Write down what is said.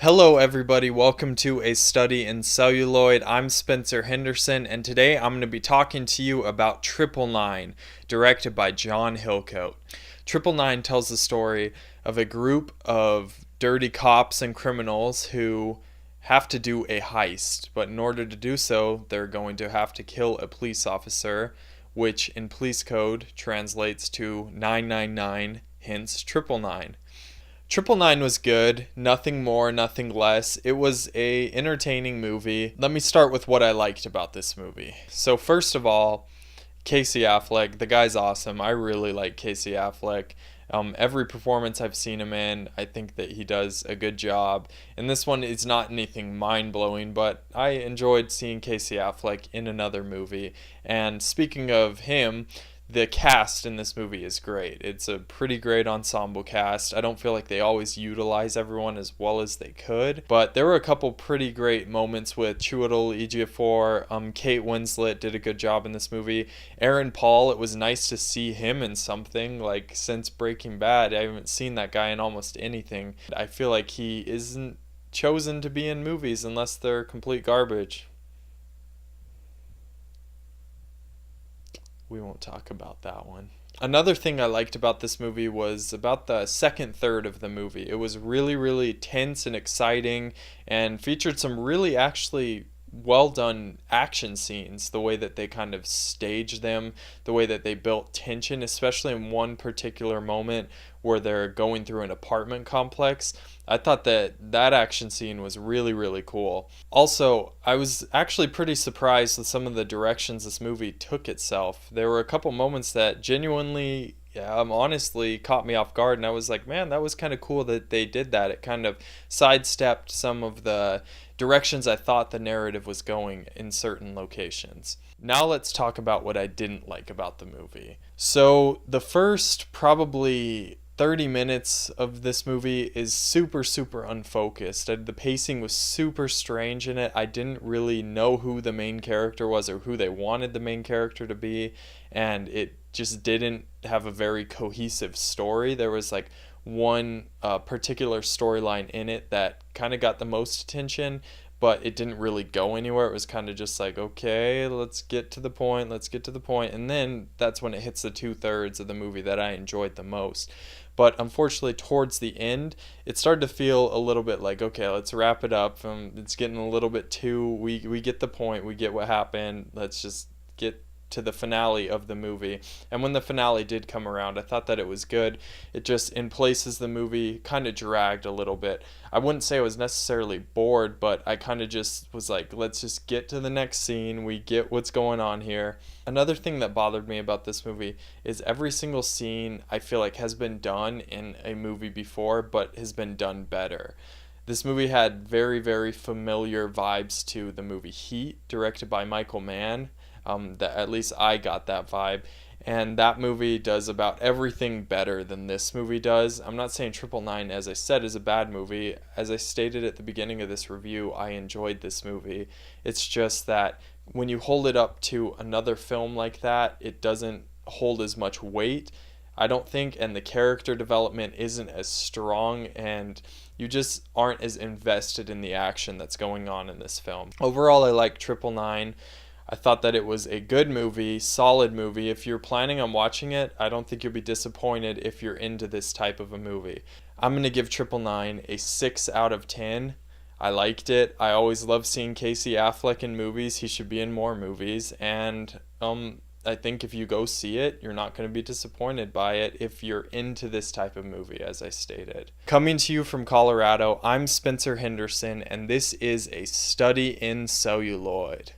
Hello everybody, welcome to a study in celluloid. I'm Spencer Henderson and today I'm going to be talking to you about 999, directed by John Hillcoat. 999 tells the story of a group of dirty cops and criminals who have to do a heist, but in order to do so, they're going to have to kill a police officer, which in police code translates to 999, hence 999. 999 was good, nothing more, nothing less. It was a entertaining movie. Let me start with what I liked about this movie. So first of all, Casey Affleck, the guy's awesome. I really like Casey Affleck. Every performance I've seen him in, I think that he does a good job. And this one is not anything mind-blowing, but I enjoyed seeing Casey Affleck in another movie. And speaking of him, the cast in this movie is great. It's a pretty great ensemble cast. I don't feel like they always utilize everyone as well as they could, but there were a couple pretty great moments with Chiwetel Ejiofor. Kate Winslet did a good job in this movie. Aaron Paul, it was nice to see him in something. Like, since Breaking Bad, I haven't seen that guy in almost anything. I feel like he isn't chosen to be in movies unless they're complete garbage. We won't talk about that one. Another thing I liked about this movie was about the second third of the movie. It was really, really tense and exciting and featured some really actually well done action scenes. The way that they kind of staged them, the way that they built tension, especially in one particular moment where they're going through an apartment complex. I thought that action scene was really, really cool. Also, I was actually pretty surprised with some of the directions this movie took itself. There were a couple moments that genuinely, honestly caught me off guard, and I was like, man, that was kind of cool that they did that. It kind of sidestepped some of the directions I thought the narrative was going in certain locations. Now let's talk about what I didn't like about the movie. So the first probably 30 minutes of this movie is super, super unfocused. The pacing was super strange in it. I didn't really know who the main character was or who they wanted the main character to be, and it just didn't have a very cohesive story. There was like one particular storyline in it that kind of got the most attention, but it didn't really go anywhere. It was kind of just like, okay, let's get to the point, and then that's when it hits the 2/3 of the movie that I enjoyed the most. But unfortunately, towards the end, it started to feel a little bit like, okay, let's wrap it up. It's getting a little bit too, we get the point, we get what happened, let's just get to the finale of the movie. And when the finale did come around, I thought that it was good. It just, in places, the movie kind of dragged a little bit. I wouldn't say I was necessarily bored, but I kind of just was like, let's just get to the next scene. We get what's going on here. Another thing that bothered me about this movie is every single scene I feel like has been done in a movie before, but has been done better. This movie had very, very familiar vibes to the movie Heat, directed by Michael Mann. That at least I got that vibe, and that movie does about everything better than this movie does. I'm not saying 999, as I said, is a bad movie. As I stated at the beginning of this review, I enjoyed this movie. It's just that when you hold it up to another film like that, it doesn't hold as much weight, I don't think, and the character development isn't as strong, and you just aren't as invested in the action that's going on in this film. Overall, I like 999. I thought that it was a good movie, solid movie. If you're planning on watching it, I don't think you'll be disappointed if you're into this type of a movie. I'm going to give 999 a 6 out of 10. I liked it. I always love seeing Casey Affleck in movies. He should be in more movies. And I think if you go see it, you're not going to be disappointed by it if you're into this type of movie, as I stated. Coming to you from Colorado, I'm Spencer Henderson, and this is a study in celluloid.